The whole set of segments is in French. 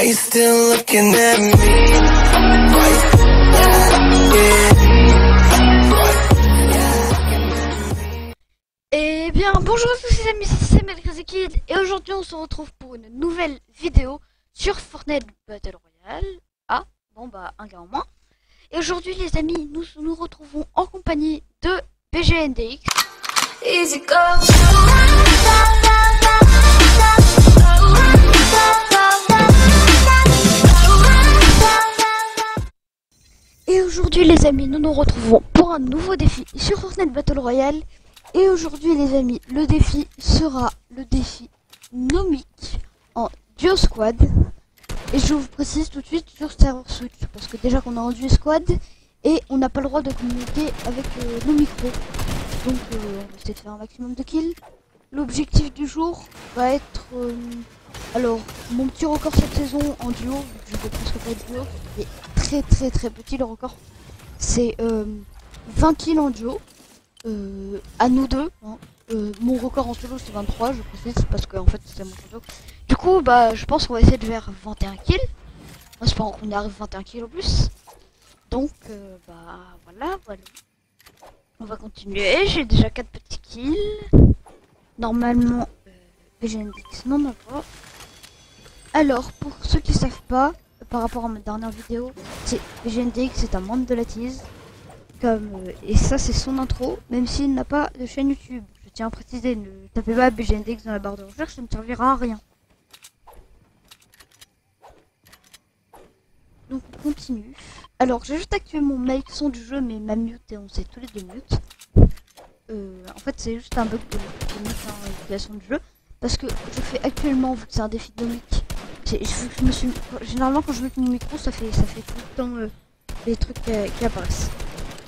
you still looking at me? Eh bien, bonjour à tous les amis, c'est MelCrazyKid et aujourd'hui on se retrouve pour une nouvelle vidéo sur Fortnite Battle Royale. Ah, bon bah, un gars en moins. Et aujourd'hui les amis, nous nous retrouvons en compagnie de BGNDX. Easy go. Et aujourd'hui les amis, nous nous retrouvons pour un nouveau défi sur Fortnite Battle Royale. Et aujourd'hui les amis, le défi sera le défi Nomic en duo squad. Et je vous précise tout de suite sur serveur Switch, parce que déjà qu'on est en duo squad et on n'a pas le droit de communiquer avec nos micros. Donc on va essayer de faire un maximum de kills. L'objectif du jour va être... alors, mon petit record cette saison en duo, vu que je fais presque pas de duo, est très petit le record. C'est 20 kills en duo. À nous deux, hein. Mon record en solo c'est 23, je précise, parce que en fait c'est mon solo. Du coup bah je pense qu'on va essayer de faire 21 kills. En espérant qu'on y arrive 21 kills au plus. Donc bah voilà. On va continuer, j'ai déjà 4 petits kills. Normalement BGNDX n'en a pas. Alors pour ceux qui savent pas, par rapport à ma dernière vidéo, c'est BGNDX c'est un membre de la tease. Et ça c'est son intro, même s'il n'a pas de chaîne YouTube. Je tiens à préciser, ne tapez pas BGNDX dans la barre de recherche, ça ne servira à rien. Donc on continue. Alors j'ajoute actuellement mon mic son du jeu, mais ma mute et on sait tous les 2 minutes. En fait c'est juste un bug de l'utilisation du jeu. Parce que je fais actuellement, vu que c'est un défi de mic, généralement quand je mets mon micro ça fait tout le temps les trucs qui apparaissent.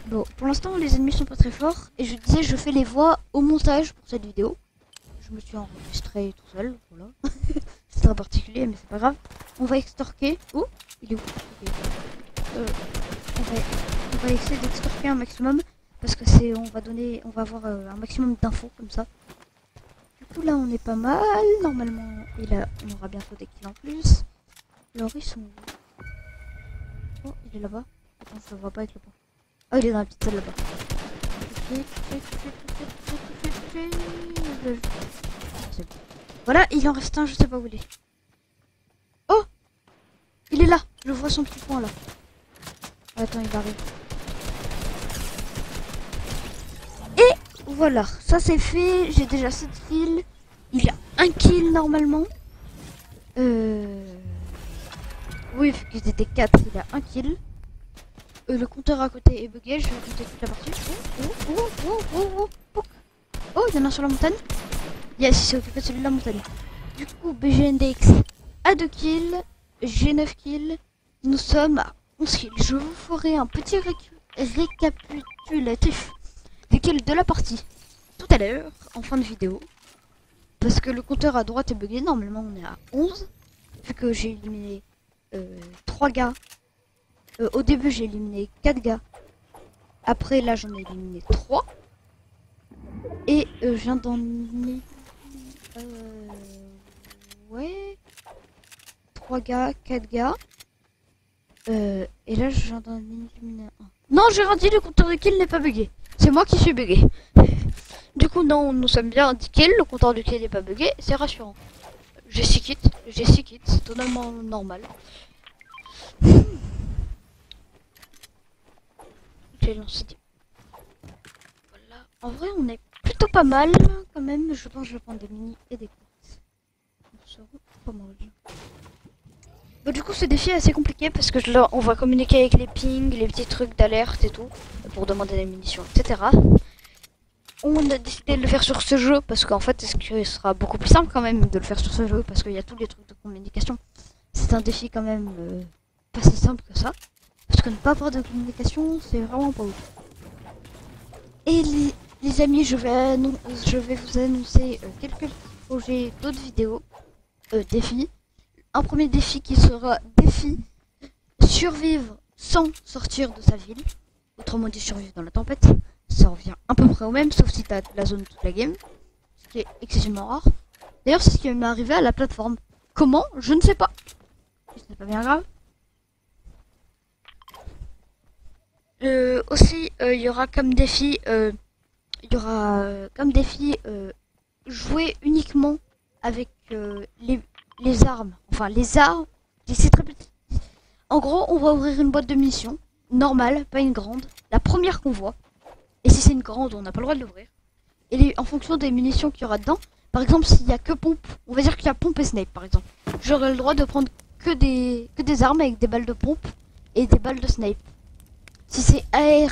Bon, pour l'instant les ennemis sont pas très forts et je disais je fais les voix au montage pour cette vidéo. Je me suis enregistré tout seul, voilà. C'est très particulier mais c'est pas grave. On va extorquer. Oh, il est où? On va essayer d'extorquer un maximum parce que on va avoir un maximum d'infos comme ça. Du coup là on est pas mal. Normalement on aura bientôt des kills en plus. Alors ils sont où? Oh, il est là-bas. Attends, je le vois pas avec le point. Oh, il est dans la petite salle là-bas. Voilà, il en reste un, je sais pas où il est. Oh, il est là, je vois son petit point là. Attends, il arrive. Et voilà, ça c'est fait, j'ai déjà 7 kills. Il a un kill normalement. Oui, vu qu'ils étaient 4, il a un kill. Le compteur à côté est bugué, je vais compter toute la partie. Oh, il y en a un sur la montagne. Yes, il s'est occupé de celui de la montagne. Du coup, BGNDX a 2 kills, j'ai 9 kills. Nous sommes à 11 kills. Je vous ferai un petit récapitulatif des kills de la partie tout à l'heure, en fin de vidéo. Parce que le compteur à droite est bugué, normalement on est à 11. Vu que j'ai éliminé 3 gars. Au début j'ai éliminé 4 gars. Après là j'en ai éliminé 3. Et je viens d'en éliminer... ouais... 3 gars, 4 gars. Et là je viens d'en éliminer 1. Non, j'ai rien dit, le compteur de kill n'est pas bugué. C'est moi qui suis bugué. Du coup non, nous sommes bien 10 kills, le compteur de kill n'est pas bugué, c'est rassurant. J'ai 6 kills, c'est totalement normal. J'ai lancé des... Voilà. En vrai, on est plutôt pas mal quand même. Je pense que je vais prendre des mini et des courses. On sera pas mal. Bon, du coup, ce défi est assez compliqué parce que on va communiquer avec les pings, les petits trucs d'alerte et tout, pour demander des munitions, etc. On a décidé de le faire sur ce jeu parce qu'en fait, ce sera beaucoup plus simple quand même de le faire sur ce jeu parce qu'il y a tous les trucs de communication. C'est un défi quand même pas si simple que ça. Parce que ne pas avoir de communication, c'est vraiment pas ouf. Et les amis, je vais vous annoncer quelques projets d'autres vidéos, défis. Un premier défi qui sera défi survivre sans sortir de sa ville. Autrement dit, survivre dans la tempête. Ça revient à peu près au même, sauf si t'as la zone toute la game. Ce qui est excessivement rare. D'ailleurs, c'est ce qui m'est arrivé à la plateforme. Comment? Je ne sais pas. Je sais pas bien grave. Aussi, il y aura comme défi, jouer uniquement avec les armes. Enfin, les armes, c'est très petit. En gros, on va ouvrir une boîte de munitions, normale, pas une grande. La première qu'on voit. Et si c'est une grande, on n'a pas le droit de l'ouvrir. Et en fonction des munitions qu'il y aura dedans, par exemple, s'il y a que pompe, on va dire qu'il y a pompe et snipe, par exemple. J'aurai le droit de prendre que des armes avec des balles de pompe et des balles de snipe. Si c'est AR,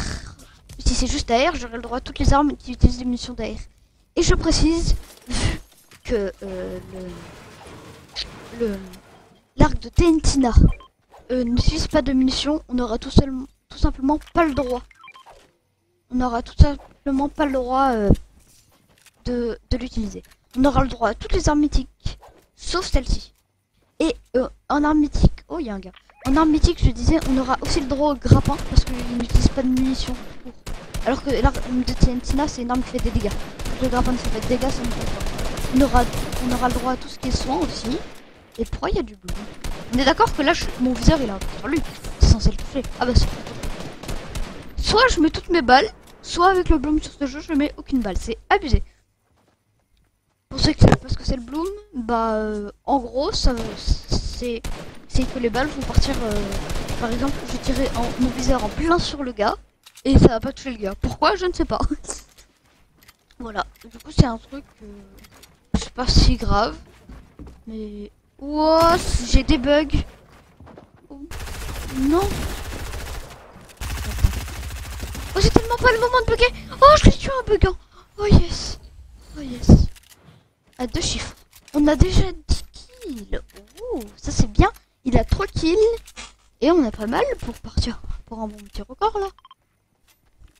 si c'est juste AR, j'aurai le droit à toutes les armes qui utilisent des munitions d'AR. Et je précise, vu que l'arc de Tentina n'utilise pas de munitions, on aura tout simplement pas le droit. On aura tout simplement pas le droit de l'utiliser. On aura le droit à toutes les armes mythiques, sauf celle-ci. Et en arme mythique, oh il y a un gars. En arme mythique, je disais, on aura aussi le droit au grappin parce qu'il n'utilise pas de munitions. Alors que l'arme de Tientina, c'est une arme qui fait des dégâts. Donc, le grappin ne fait pas de dégâts, ça ne fait pas. On aura le droit à tout ce qui est soin aussi. Et pourquoi il y a du bleu? On est d'accord que là, mon viseur il est un peu sur lui. C'est censé le toucher. Ah bah c'est. Soit je mets toutes mes balles, soit avec le bloom sur ce jeu, je mets aucune balle. C'est abusé. Pour ceux qui savent pas ce que c'est le bloom, bah en gros, c'est que les balles vont partir. Par exemple, je tirais mon viseur en plein sur le gars et ça va pas toucher le gars. Pourquoi? Je ne sais pas. Voilà. Du coup, c'est un truc. C'est pas si grave, mais ouah, j'ai des bugs. Oh, non. Oh, c'est tellement pas le moment de bugger. Oh, je l'ai tué en buguant. Oh yes. Oh yes. À 2 chiffres. On a déjà 10 kills. Oh, ça c'est bien. Il a 3 kills. Et on a pas mal pour partir pour un bon petit record là.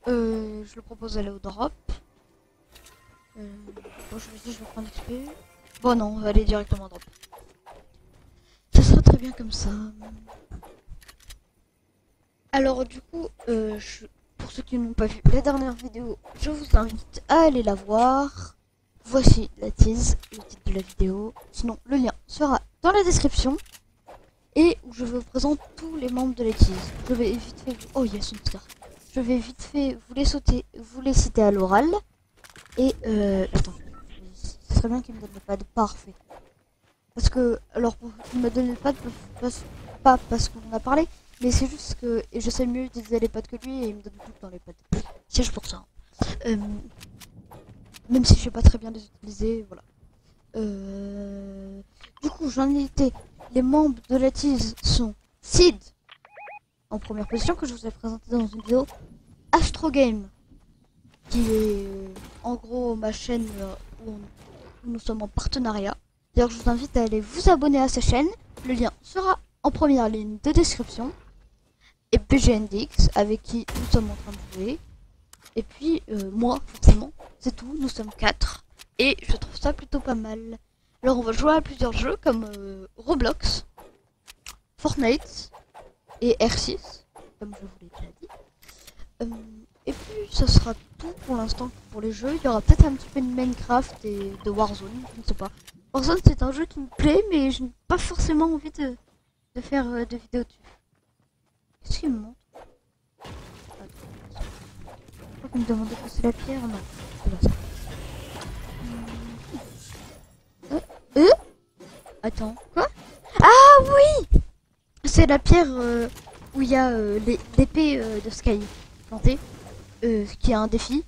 Je le propose d'aller au drop. Bon, je vais prendre XP. Bon non, on va aller directement au drop. Ça sera très bien comme ça. Alors du coup, pour ceux qui n'ont pas vu la dernière vidéo, je vous invite à aller la voir. Voici la tease, le titre de la vidéo. Sinon, le lien sera dans la description. Et où je vous présente tous les membres de la tease. Je vais vite fait... Oh yes, une star. Je vais vite fait vous les citer à l'oral. Et attends. Ce serait bien qu'il me donne le pad parfait. Parce que... Alors, il me donne le pad, pas parce qu'on a parlé. Mais c'est juste que je sais mieux utiliser les pads que lui et il me donne tout dans les pads. C'est juste pour ça. Même si je sais pas très bien les utiliser, voilà. Du coup, j'en ai été. Les membres de la tease sont Sid en première position que je vous ai présenté dans une vidéo. Astro Game qui est en gros ma chaîne où nous sommes en partenariat. D'ailleurs, je vous invite à aller vous abonner à sa chaîne. Le lien sera en première ligne de description. Et BGNDX avec qui nous sommes en train de jouer. Et puis moi, forcément, c'est tout. Nous sommes 4. Et je trouve ça plutôt pas mal. Alors on va jouer à plusieurs jeux comme Roblox, Fortnite et R6, comme je vous l'ai déjà dit. Et puis ça sera tout pour l'instant pour les jeux. Il y aura peut-être un petit peu de Minecraft et de Warzone, je ne sais pas. Warzone c'est un jeu qui me plaît mais je n'ai pas forcément envie de faire de vidéos dessus. Qu'est-ce qu'il me montre? Pourquoi qu'on me demandait que c'est la pierre? Non, c'est pas ça. Attends, quoi? Ah oui! C'est la pierre où il y a l'épée de Sky plantée, qui est un défi.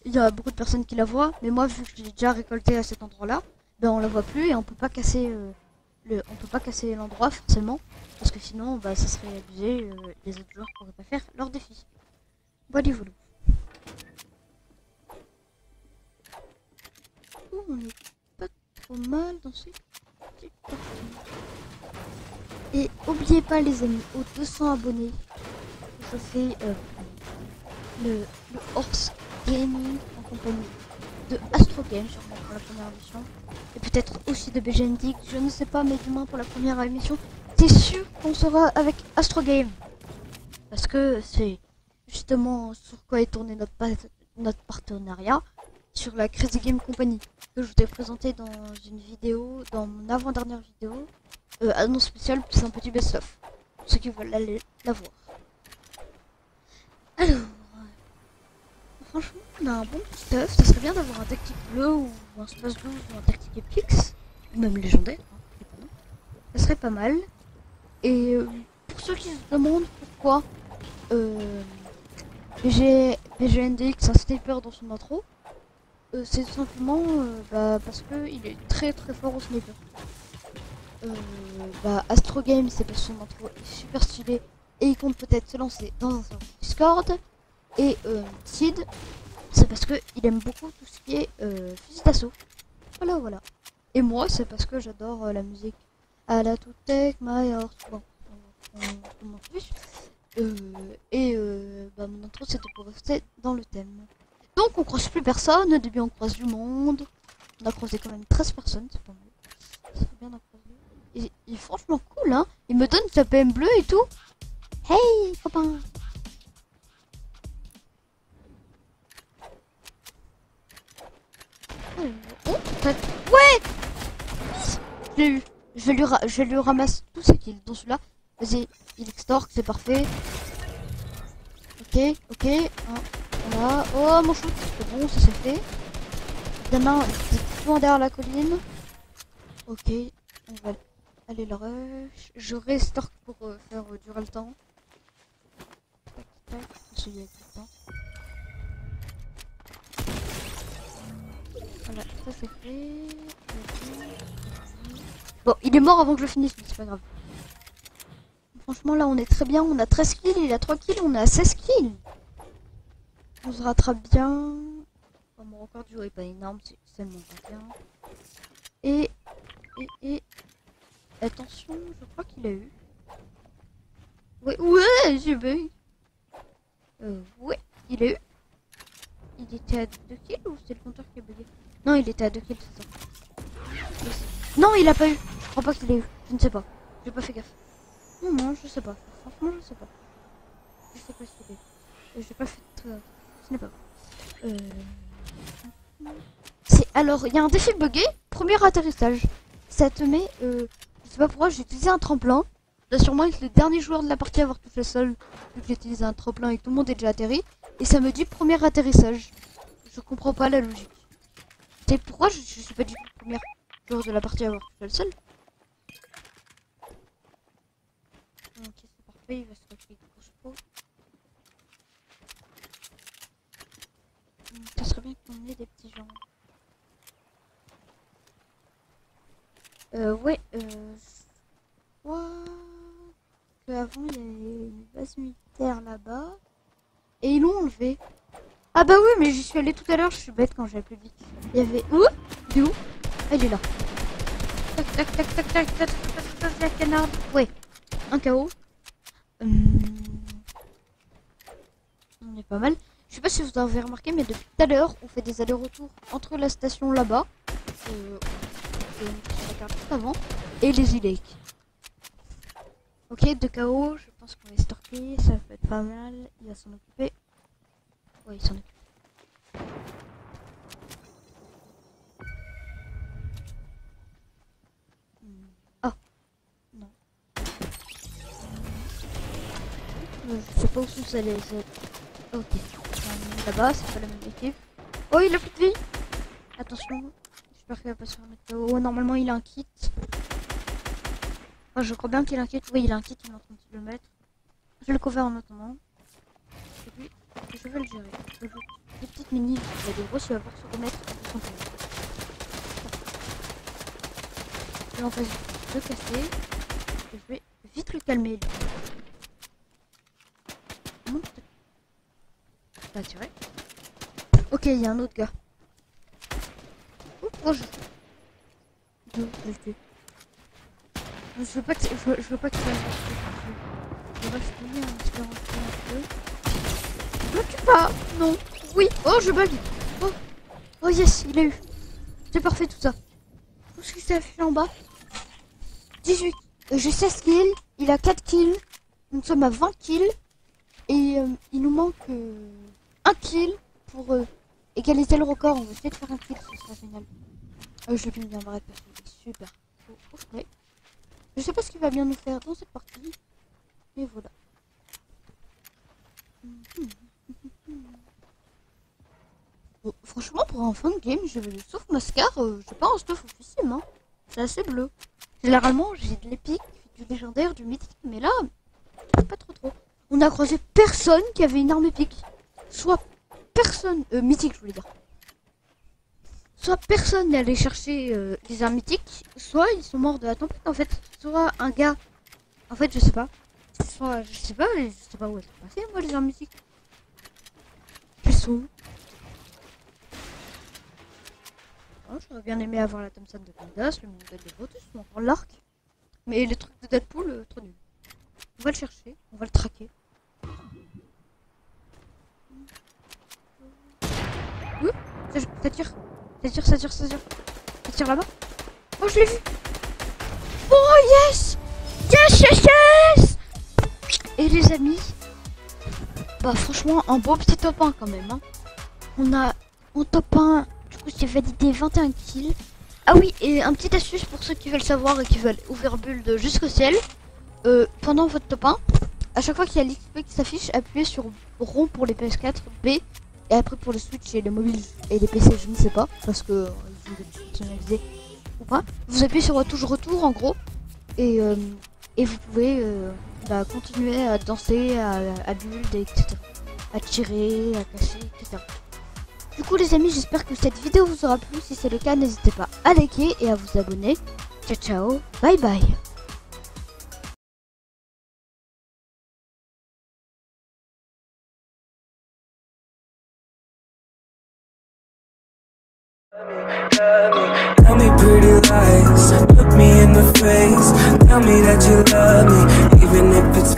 Il y a beaucoup de personnes qui la voient, mais moi vu que j'ai déjà récolté à cet endroit-là, ben on la voit plus et on peut pas casser l'endroit forcément, parce que sinon bah ça serait abusé, les autres joueurs pourraient pas faire leur défi. Voilà, voilà. On est pas trop mal dans ces petites parties. Et oubliez pas les amis, aux 200 abonnés, je fais le Horse Gaming en compagnie de Astro Game sûrement pour la première émission. Et peut-être aussi de BGNDX, je ne sais pas, mais du moins pour la première émission, c'est sûr qu'on sera avec Astro Game. Parce que c'est justement sur quoi est tourné notre partenariat. sur la Crazy Game Company que je vous ai présenté dans une vidéo, dans mon avant-dernière vidéo. Annonce spéciale, c'est un petit best-of. Pour ceux qui veulent aller la voir. Alors, franchement, on a un bon stuff. Ça serait bien d'avoir un tactique bleu ou un space 12 ou un tactique epix, ou même légendaire. Hein, ça serait pas mal. Et pour ceux qui se demandent pourquoi BGNDX a un sniper dans son intro, c'est tout simplement parce que il est très très fort au sniper. Astro Game, c'est parce que son intro est super stylé et il compte peut-être se lancer dans un serveur Discord. Et Sid, c'est parce que il aime beaucoup tout ce qui est fusil d'assaut. Voilà. Et moi, c'est parce que j'adore la musique. À la to take my horse. Bon, on m'en fiche. Mon intro, c'était pour rester dans le thème. Donc, on croise plus personne. Au début, on croise du monde. On a croisé quand même 13 personnes, c'est pas mal. C'est bien d'en croiser. Il est franchement cool, hein. Il me donne sa PM bleue et tout. Hey, copain. Ouais. Je l'ai eu. Je lui ramasse tous ses kills. Dans celui-là. Vas-y, il extorque, c'est parfait. Ok. Voilà. Oh, mon shoot. C'est bon, ça c'est fait. Il y en a un qui est loin derrière la colline. Ok, on va aller le rush. Je restorque pour faire durer le temps. Tac. Parce qu'il y a du temps. Voilà, ça c'est fait. Bon, il est mort avant que je finisse, mais c'est pas grave. Franchement, là, on est très bien. On a 13 kills, il a 3 kills, on est à 16 kills. On se rattrape bien. Oh, mon record du jeu est pas énorme, c'est seulement 21. Et... Attention, je crois qu'il a eu. Ouais, j'ai bug. Ouais, il a eu. Il était à 2 kills ou c'est le compteur qui a bugué? Non, il était à 2 kills, c'est ça. Non, il a pas eu. Je crois pas qu'il ait eu. Je ne sais pas. J'ai pas fait gaffe. Non, je sais pas. Franchement, je sais pas. Je sais pas s'il est. J'ai pas fait tout. Ce n'est pas grave. C'est alors, il y a un défi bugué. Premier atterrissage. Ça te met. Je sais pas pourquoi j'ai utilisé un tremplin. Là, sûrement être le dernier joueur de la partie à avoir touché le sol. Vu que j'ai utilisé un tremplin et que tout le monde est déjà atterri. Et ça me dit premier atterrissage. Je comprends pas la logique. C'est pourquoi je suis pas du tout le premier joueur de la partie à avoir touché le sol. Ok, c'est parfait, il va se recréer de crossbow. Ça serait bien qu'on ait des petits gens. Ouais, je crois qu'avant il y avait une base militaire là-bas. Et ils l'ont enlevé. Ah bah oui, mais j'y suis allé tout à l'heure, je suis bête quand j'avais plus vite. Il y avait... Où? Il est où? Ah, il est là. Tac, canard. Ouais, un KO. On est pas mal. Je sais pas si vous avez remarqué, mais depuis tout à l'heure, on fait des allers-retours entre la station là-bas, avant, et les îles. Ok, 2 KO, je pense qu'on est stalké, ça peut être pas mal. Il va s'en occuper. Ouais, il s'en occupe. Ah, non. Je sais pas où sont allés. Ok. Là-bas, c'est pas la même équipe. Oh, il a plus de vie. Attention. J'espère qu'il va pas se remettre KO. Oh, normalement, il a un kit. Oh, je crois bien qu'il a un kit. Oui, il a un kit, il est en train de le mettre. Je vais le cover en attendant. Et puis, je vais le gérer. Des petites mini, il y a des grosses, il va pouvoir se remettre de son tour. Je vais en faire le casser. Et je vais vite le calmer. Pas tiré. Ok, il y a un autre gars. Oh, je le tue. Je veux pas que je veux pas qu'il fasse. Je vais finir en espérant que je me tue pas. Non. Oui. Oh, je bug. Oh yes, il a eu. C'est parfait tout ça. Tout ce qui s'est affiché en bas. 18. J'ai 16 kills. Il a 4 kills. Nous sommes à 20 kills. Et il nous manque 1 kill pour égaliser le record. On va essayer de faire un kill, ce sera génial. Je l'aime bien, bref, il est super. Faut jouer. Je sais pas ce qu'il va bien nous faire dans cette partie, mais voilà. Bon, franchement, pour un fun game, sauf Mascar, j'ai pas un stuff officiel, hein. C'est assez bleu. Généralement, j'ai de l'épique, du légendaire, du mythique, mais là, pas trop. On a croisé personne qui avait une arme épique. Soit personne, mythique, je voulais dire. Soit personne n'est allé chercher des armes mythiques, soit ils sont morts de la tempête, en fait. Soit un gars, en fait, je sais pas. Soit, je sais pas où elles sont passées, moi, les armes mythiques. Elles sont où? J'aurais bien aimé avoir la Thompson de Candace, le modèle de Brutus ou encore l'arc. Mais les trucs de Deadpool, trop nul. On va le chercher, on va le traquer. Oui, ça tire. Ça tire là-bas. Oh, je l'ai vu. Oh, yes. Et les amis, bah franchement, un beau petit top 1 quand même. Hein. On a en top 1... Du coup, j'ai validé 21 kills. Ah oui, et un petit astuce pour ceux qui veulent savoir et qui veulent ouvrir build jusqu'au ciel. Pendant votre top 1, à chaque fois qu'il y a l'XP qui s'affiche, appuyez sur rond pour les PS4, B, et après pour les Switch et les mobiles et les PC, je ne sais pas, parce que ils ont personnalisé ou pas. Vous appuyez sur touche retour en gros, et vous pouvez continuer à danser, à build, etc. À tirer, à casser, etc. Du coup les amis, j'espère que cette vidéo vous aura plu. Si c'est le cas, n'hésitez pas à liker et à vous abonner. Ciao ciao, bye bye. Tell me pretty lies, look me in the face. Tell me that you love me, even if it's